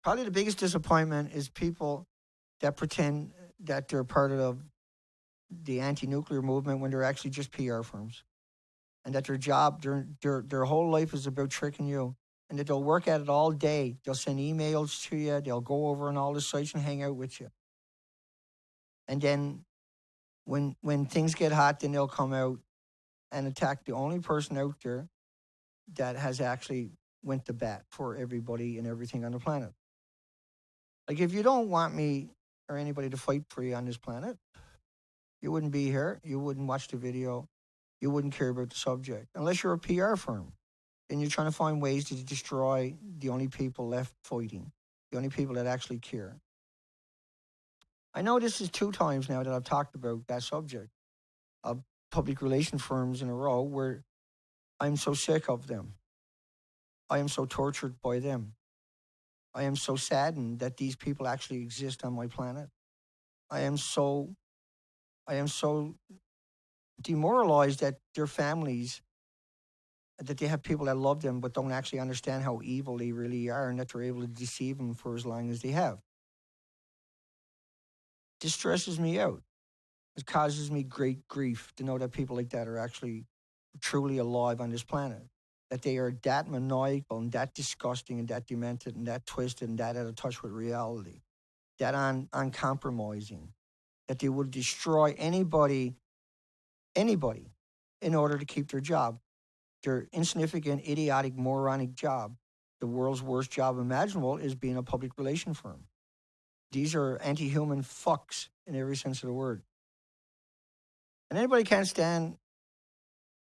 Probably the biggest disappointment is people that pretend that they're part of the anti-nuclear movement when they're actually just PR firms, and that their job, their whole life is about tricking you, and that they'll work at it all day. They'll send emails to you. They'll go over on all the sites and hang out with you. And then when things get hot, then they'll come out and attack the only person out there that has actually went to bat for everybody and everything on the planet. Like, if you don't want me or anybody to fight for you on this planet, you wouldn't be here. You wouldn't watch the video. You wouldn't care about the subject. Unless you're a PR firm and you're trying to find ways to destroy the only people left fighting, the only people that actually care. I know this is 2 times now that I've talked about that subject of public relations firms in a row where I'm so sick of them. I am so tortured by them. I am so saddened that these people actually exist on my planet. I am so demoralized that their families, that they have people that love them but don't actually understand how evil they really are, and that they're able to deceive them for as long as they have. This stresses me out. It causes me great grief to know that people like that are actually truly alive on this planet. That they are that maniacal and that disgusting and that demented and that twisted and that out of touch with reality. That uncompromising. That they would destroy anybody, in order to keep their job. Their insignificant, idiotic, moronic job. The world's worst job imaginable is being a public relation firm. These are anti-human fucks in every sense of the word. And anybody can't stand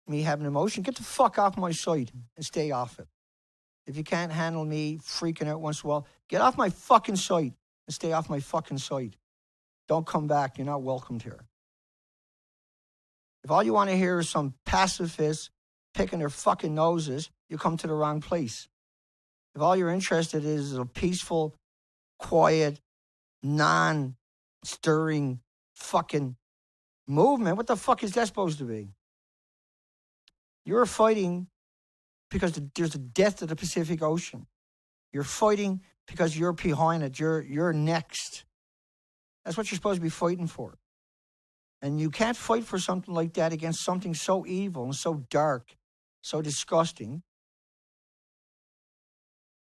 me having emotion, get the fuck off my site and stay off it. If you can't handle me freaking out once in a while, get off my fucking site and stay off my fucking site. Don't come back. You're not welcomed here. If all you want to hear is some pacifists picking their fucking noses, you come to the wrong place. If all you're interested in is a peaceful, quiet, non-stirring fucking movement, what the fuck is that supposed to be? You're fighting because there's a death to the Pacific Ocean. You're fighting because you're behind it. You're next. That's what you're supposed to be fighting for. And you can't fight for something like that against something so evil and so dark, so disgusting,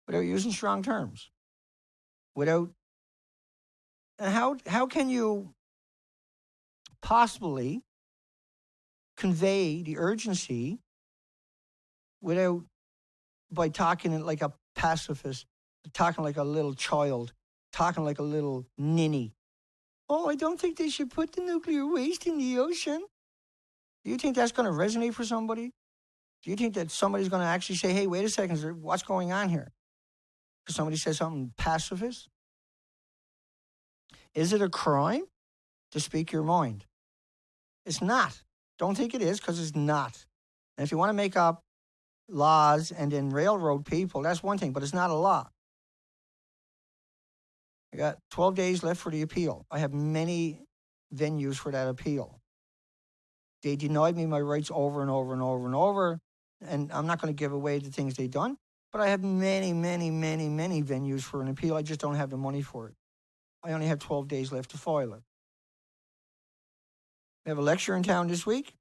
without using strong terms. And how can you possibly convey the urgency by talking like a pacifist, talking like a little child, talking like a little ninny? Oh, I don't think they should put the nuclear waste in the ocean. Do you think that's going to resonate for somebody? Do you think that somebody's going to actually say, hey, wait a second, what's going on here? Because somebody says something pacifist? Is it a crime to speak your mind? It's not. Don't think it is, because it's not. And if you want to make up laws and then railroad people, that's one thing, but it's not a law. I got 12 days left for the appeal. I have many venues for that appeal. They denied me my rights over and over and over and over, and I'm not going to give away the things they've done, but I have many, many, many, many venues for an appeal. I just don't have the money for it. I only have 12 days left to file it. We have a lecture in town this week.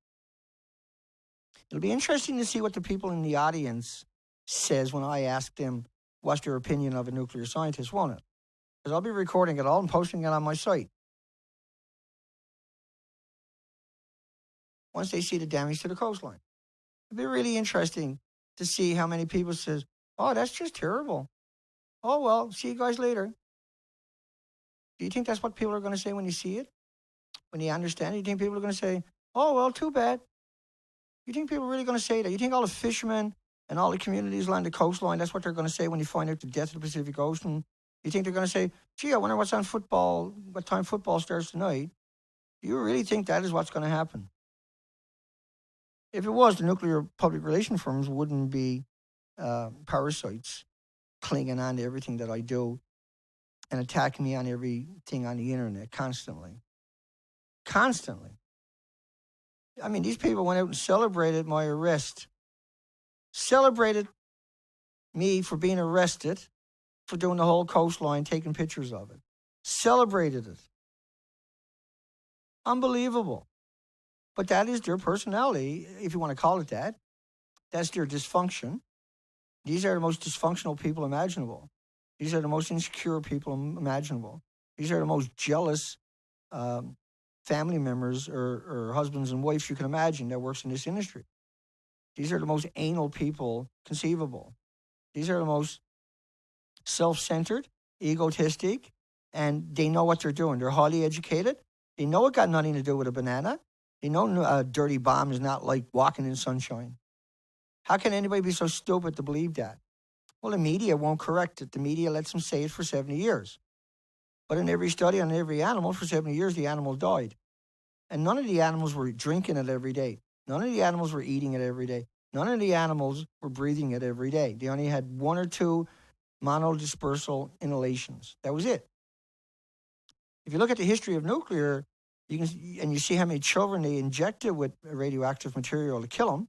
It'll be interesting to see what the people in the audience says when I ask them what's their opinion of a nuclear scientist, won't it? Because I'll be recording it all and posting it on my site. Once they see the damage to the coastline. It'll be really interesting to see how many people says, oh, that's just terrible. Oh, well, see you guys later. Do you think that's what people are going to say when you see it? When you understand it? You think people are going to say, oh, well, too bad? You think people are really going to say that? You think all the fishermen and all the communities along the coastline, that's what they're going to say when you find out the death of the Pacific Ocean? You think they're going to say, gee, I wonder what time football starts tonight? Do you really think that is what's going to happen? If it was, the nuclear public relations firms wouldn't be parasites clinging on to everything that I do and attacking me on everything on the internet constantly. Constantly. I mean, these people went out and celebrated my arrest. Celebrated me for being arrested for doing the whole coastline, taking pictures of it. Celebrated it. Unbelievable. But that is their personality, if you want to call it that. That's their dysfunction. These are the most dysfunctional people imaginable. These are the most insecure people imaginable. These are the most jealous family members or husbands and wives you can imagine that works in this industry. These are the most anal people conceivable. These are the most self-centered, egotistic, and they know what they're doing. They're highly educated. They know it got nothing to do with a banana. They know a dirty bomb is not like walking in sunshine. How can anybody be so stupid to believe that? Well, the media won't correct it. The media lets them say it for 70 years. But in every study on every animal, for 70 years, the animal died. And none of the animals were drinking it every day. None of the animals were eating it every day. None of the animals were breathing it every day. They only had one or two monodispersal inhalations. That was it. If you look at the history of nuclear, you see how many children they injected with radioactive material to kill them,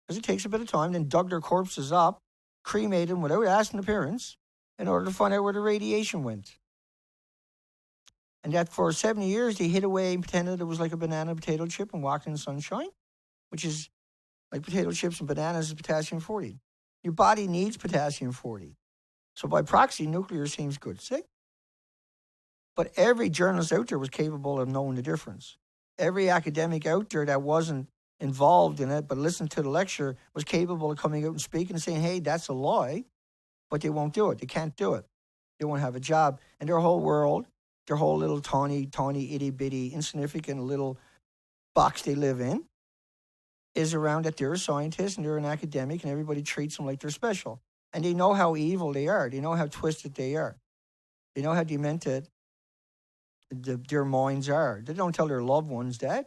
because it takes a bit of time, then dug their corpses up, cremated them without asking the parents in order to find out where the radiation went. And that for 70 years, they hid away and pretended it was like a banana potato chip and walked in the sunshine, which is like potato chips and bananas is potassium-40. Your body needs potassium-40. So by proxy, nuclear seems good. See? But every journalist out there was capable of knowing the difference. Every academic out there that wasn't involved in it but listened to the lecture was capable of coming out and speaking and saying, hey, that's a lie, but they won't do it. They can't do it. They won't have a job. And their whole world, their whole little tiny, itty-bitty, insignificant little box they live in is around that they're a scientist and they're an academic and everybody treats them like they're special. And they know how evil they are. They know how twisted they are. They know how demented their minds are. They don't tell their loved ones that.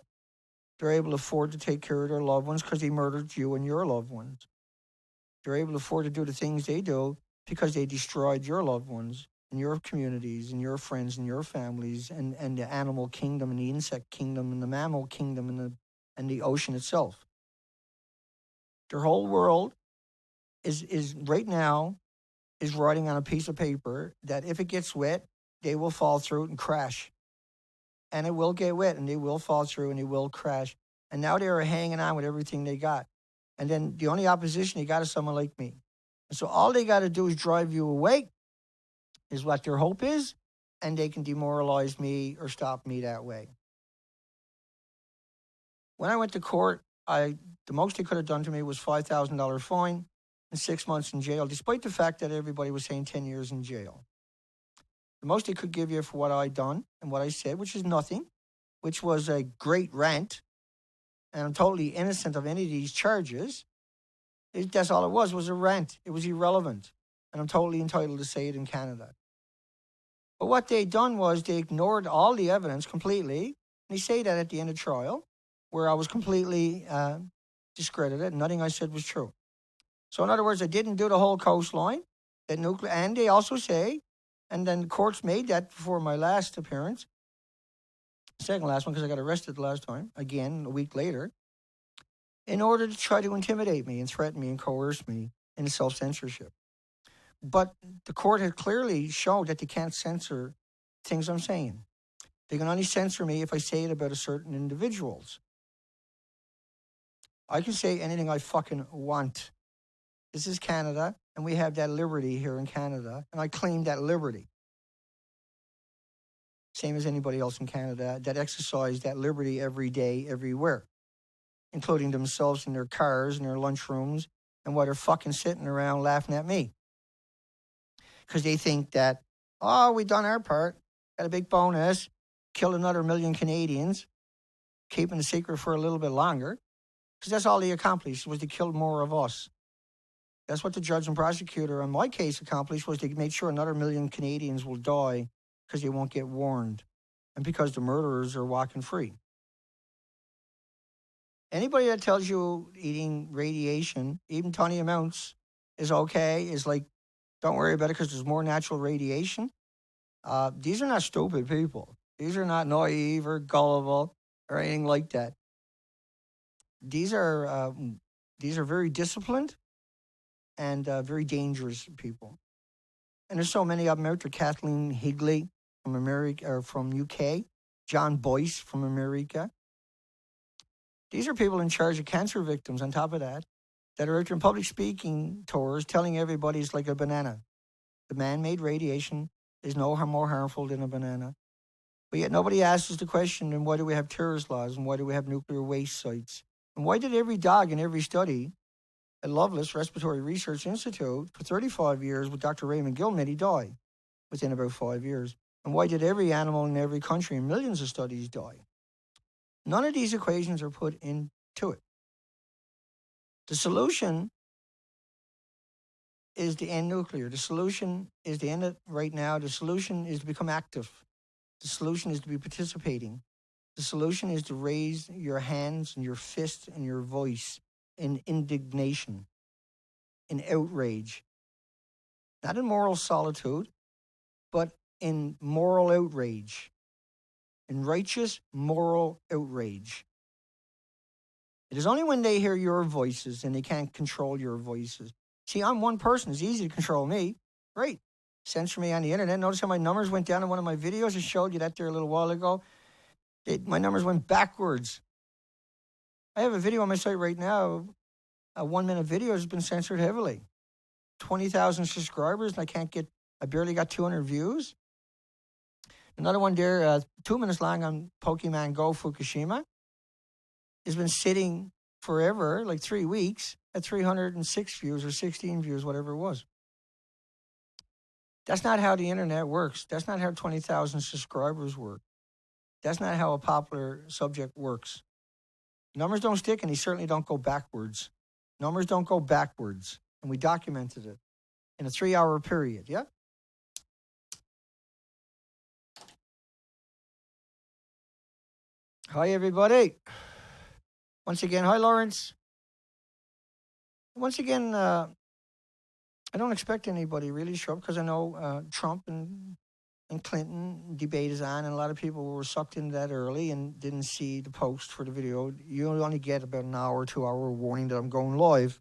They're able to afford to take care of their loved ones because they murdered you and your loved ones. They're able to afford to do the things they do because they destroyed your loved ones and your communities and your friends and your families and the animal kingdom and the insect kingdom and the mammal kingdom and the ocean itself. Their whole world is right now is writing on a piece of paper that if it gets wet, they will fall through it and crash. and it will get wet, and they will fall through, and they will crash. And now they are hanging on with everything they got. And then the only opposition they got is someone like me. And so all they got to do is drive you away, is what their hope is, and they can demoralize me or stop me that way. When I went to court, the most they could have done to me was $5,000 fine and 6 months in jail, despite the fact that everybody was saying 10 years in jail. The most they could give you for what I'd done and what I said, which is nothing, which was a great rant, and I'm totally innocent of any of these charges. That's all it was a rant. It was irrelevant, and I'm totally entitled to say it in Canada. But what they'd done was they ignored all the evidence completely, and they say that at the end of trial, where I was completely discredited, nothing I said was true. So in other words, I didn't do the whole coastline, and they also say, and then the courts made that before my last appearance, second last one, because I got arrested the last time, again, a week later, in order to try to intimidate me and threaten me and coerce me into self-censorship. But the court had clearly shown that they can't censor things I'm saying. They can only censor me if I say it about a certain individuals. I can say anything I fucking want. This is Canada, and we have that liberty here in Canada, and I claim that liberty. Same as anybody else in Canada that exercise that liberty every day, everywhere, including themselves in their cars and their lunchrooms, and while they're fucking sitting around laughing at me. Because they think that, we done our part, got a big bonus, killed another 1 million Canadians, keeping the secret for a little bit longer. Because that's all they accomplished, was to kill more of us. That's what the judge and prosecutor on my case accomplished, was to make sure another 1 million Canadians will die because they won't get warned and because the murderers are walking free. Anybody that tells you eating radiation, even tiny amounts, is okay, is like, don't worry about it because there's more natural radiation. These are not stupid people. These are not naive or gullible or anything like that. These are very disciplined and very dangerous people. And there's so many of them out there. Kathleen Higley from America, or from UK. John Boyce from America. These are people in charge of cancer victims, on top of that are out there in public speaking tours telling everybody it's like a banana. The man-made radiation is no more harmful than a banana. But yet nobody asks us the question, then why do we have terrorist laws, and why do we have nuclear waste sites? And why did every dog in every study at Loveless Respiratory Research Institute for 35 years with Dr. Raymond Gilmedy die within about 5 years? And why did every animal in every country in millions of studies die? None of these equations are put into it. The solution is to end nuclear. The solution is to end it right now. The solution is to become active. The solution is to be participating. The solution is to raise your hands and your fist and your voice in indignation, in outrage. Not in moral solitude, but in moral outrage. In righteous moral outrage. It is only when they hear your voices and they can't control your voices. See, I'm one person. It's easy to control me. Great. Censor me on the internet. Notice how my numbers went down in one of my videos. I showed you that there a little while ago. My numbers went backwards. I have a video on my site right now. A 1-minute video has been censored heavily. 20,000 subscribers, and I barely got 200 views. Another one there, 2 minutes long on Pokemon Go Fukushima, has been sitting forever, like 3 weeks, at 306 views or 16 views, whatever it was. That's not how the internet works. That's not how 20,000 subscribers work. That's not how a popular subject works. Numbers don't stick, and they certainly don't go backwards. Numbers don't go backwards, and we documented it in a 3-hour period, yeah? Hi, everybody. Once again, hi, Lawrence. Once again, I don't expect anybody really to show up because I know Trump and Clinton debate is on, and a lot of people were sucked into that early and didn't see the post for the video. You only get about an hour, 2-hour warning that I'm going live.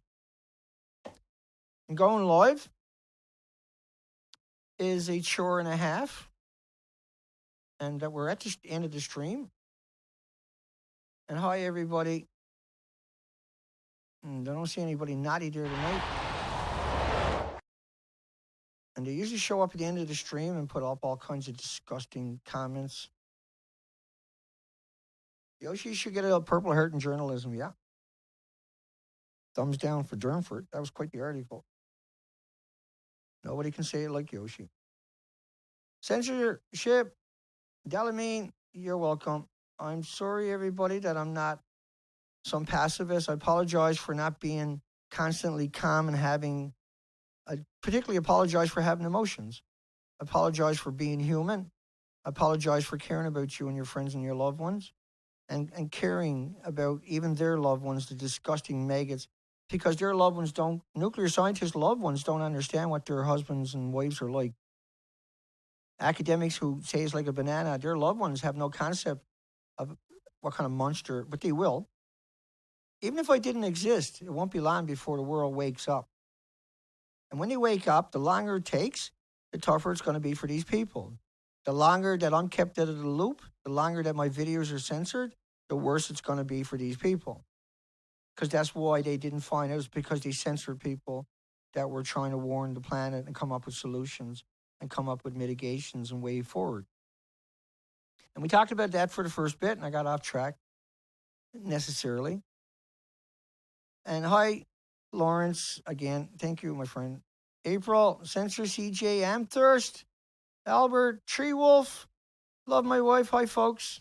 And going live is a chore and a half. and that we're at the end of the stream. And hi, everybody. And I don't see anybody naughty there tonight. And they usually show up at the end of the stream and put up all kinds of disgusting comments. Yoshi should get a Purple Heart in journalism, yeah. Thumbs down for Durnford. That was quite the article. Nobody can say it like Yoshi. Censorship, Delamine, you're welcome. I'm sorry, everybody, that I'm not some pacifist. I apologize for not being constantly calm and I particularly apologize for having emotions. I apologize for being human. I apologize for caring about you and your friends and your loved ones and caring about even their loved ones, the disgusting maggots, because their loved ones nuclear scientists' loved ones don't understand what their husbands and wives are like. Academics who say it's like a banana, their loved ones have no concept of what kind of monster, but they will. Even if I didn't exist, it won't be long before the world wakes up. And when they wake up, the longer it takes, the tougher it's going to be for these people. The longer that I'm kept out of the loop, the longer that my videos are censored, the worse it's going to be for these people. Because that's why they didn't find it. It was because they censored people that were trying to warn the planet and come up with solutions and come up with mitigations and way forward. And we talked about that for the first bit, and I got off track necessarily. And hi, Lawrence, again. Thank you, my friend. April, Censor CJ, Amthirst, Albert, Tree Wolf. Love my wife. Hi, folks.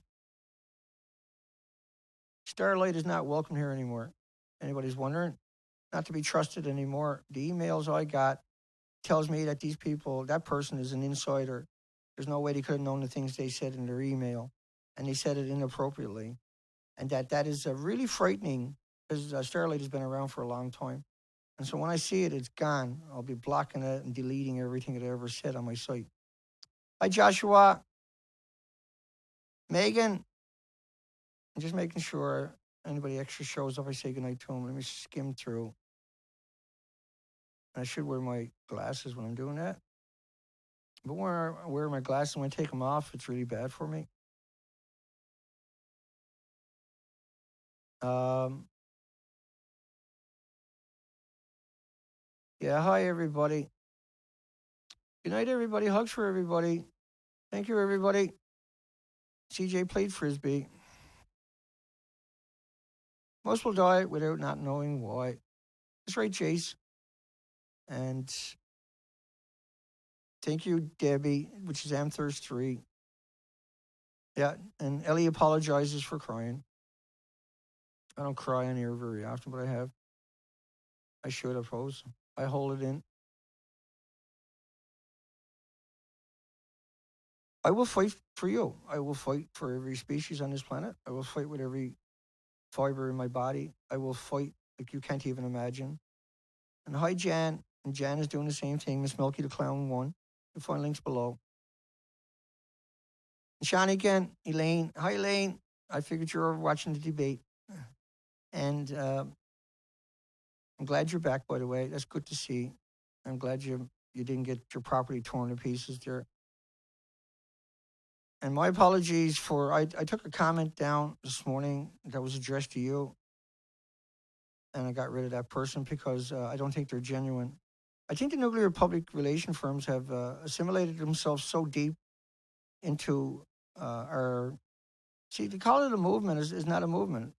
Starlight is not welcome here anymore. Anybody's wondering? Not to be trusted anymore. The emails I got tells me that these people, that person is an insider. There's no way they could have known the things they said in their email. And they said it inappropriately. And that is really frightening, because Starlight has been around for a long time. And so when I see it, it's gone. I'll be blocking it and deleting everything that I ever said on my site. Hi, Joshua. Megan. I'm just making sure anybody extra shows up, I say goodnight to them. Let me skim through. I should wear my glasses when I'm doing that. But when I wear my glasses, when I take them off, it's really bad for me. Yeah, hi, everybody. Good night, everybody. Hugs for everybody. Thank you, everybody. CJ played Frisbee. Most will die without not knowing why. That's right, Jace. And thank you, Debbie, which is Amthirst3. Yeah, and Ellie apologizes for crying. I don't cry on here very often, but I have. I should, I suppose. I hold it in. I will fight for you. I will fight for every species on this planet. I will fight with every fiber in my body. I will fight like you can't even imagine. And hi, Jan. And Jan is doing the same thing. Miss Milky the Clown 1. You'll find links below. And Sean again, Elaine. Hi, Elaine. I figured you were watching the debate. And I'm glad you're back, by the way. That's good to see. I'm glad you didn't get your property torn to pieces there. And my apologies for, I took a comment down this morning that was addressed to you. And I got rid of that person because I don't think they're genuine. I think the nuclear public relation firms have assimilated themselves so deep into they call it a movement is not a movement.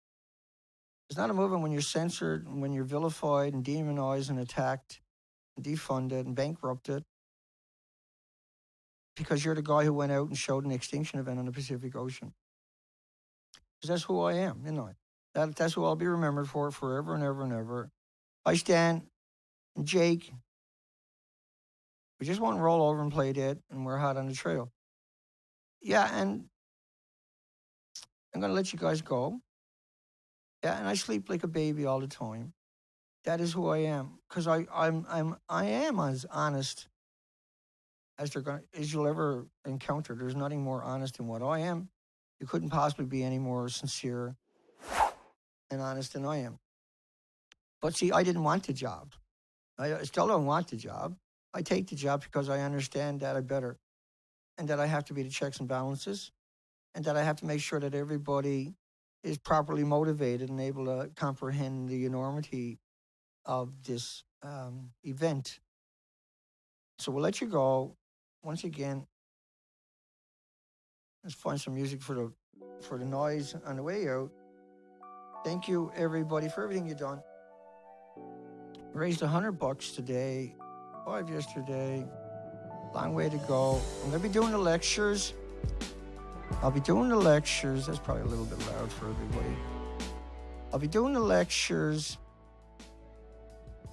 It's not a movement when you're censored, when you're vilified and demonized and attacked, and defunded and bankrupted. Because you're the guy who went out and showed an extinction event on the Pacific Ocean. Because that's who I am, isn't I? That's who I'll be remembered for forever and ever and ever. Hi, Stan and Jake. We just want to roll over and play dead, and we're hot on the trail. Yeah, and I'm going to let you guys go. Yeah, and I sleep like a baby all the time. That is who I am. Because I am as honest as you'll ever encounter. There's nothing more honest than what I am. You couldn't possibly be any more sincere and honest than I am. But see, I didn't want the job. I still don't want the job. I take the job because I understand that I better. and that I have to be the checks and balances, and that I have to make sure that everybody is properly motivated and able to comprehend the enormity of this event. So we'll let you go. Once again, let's find some music for the noise on the way out. Thank you, everybody, for everything you've done. Raised $100 today, 5 yesterday. Long way to go. I'm going to be doing the lectures. I'll be doing the lectures. That's probably a little bit loud for everybody. I'll be doing the lectures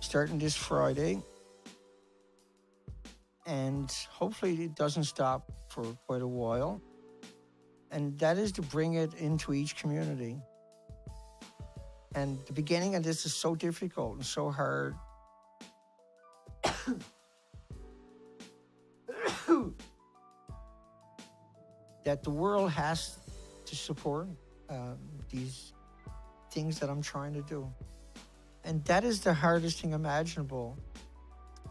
starting this Friday. And hopefully it doesn't stop for quite a while. And that is to bring it into each community. And the beginning of this is so difficult and so hard. That the world has to support these things that I'm trying to do. And that is the hardest thing imaginable,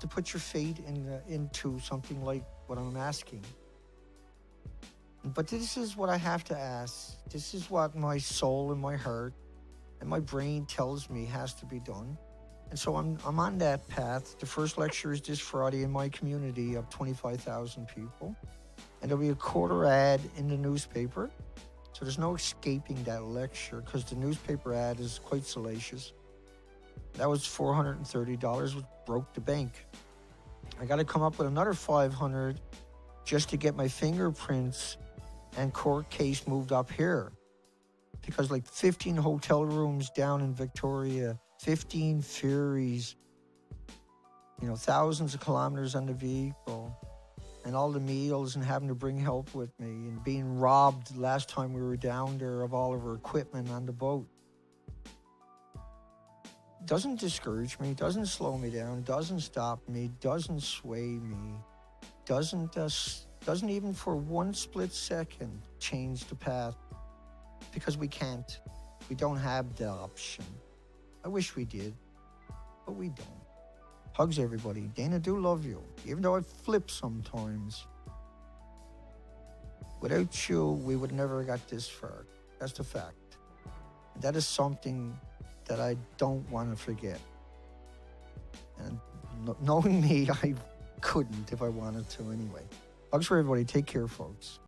to put your faith into something like what I'm asking. But this is what I have to ask. This is what my soul and my heart and my brain tells me has to be done. And so I'm on that path. The first lecture is this Friday in my community of 25,000 people. And there'll be a quarter ad in the newspaper. So there's no escaping that lecture because the newspaper ad is quite salacious. That was $430, which broke the bank. I got to come up with another $500 just to get my fingerprints and court case moved up here. Because like 15 hotel rooms down in Victoria, 15 ferries, thousands of kilometers on the vehicle, and all the meals and having to bring help with me and being robbed last time we were down there of all of our equipment on the boat. Doesn't discourage me, doesn't slow me down, doesn't stop me, doesn't sway me, doesn't even for one split second change the path, because we can't. We don't have the option. I wish we did, but we don't. Hugs, everybody. Dana, do love you, even though I flip sometimes. Without you, we would never have got this far. That's the fact. And that is something that I don't want to forget. And knowing me, I couldn't if I wanted to anyway. Hugs for everybody. Take care, folks.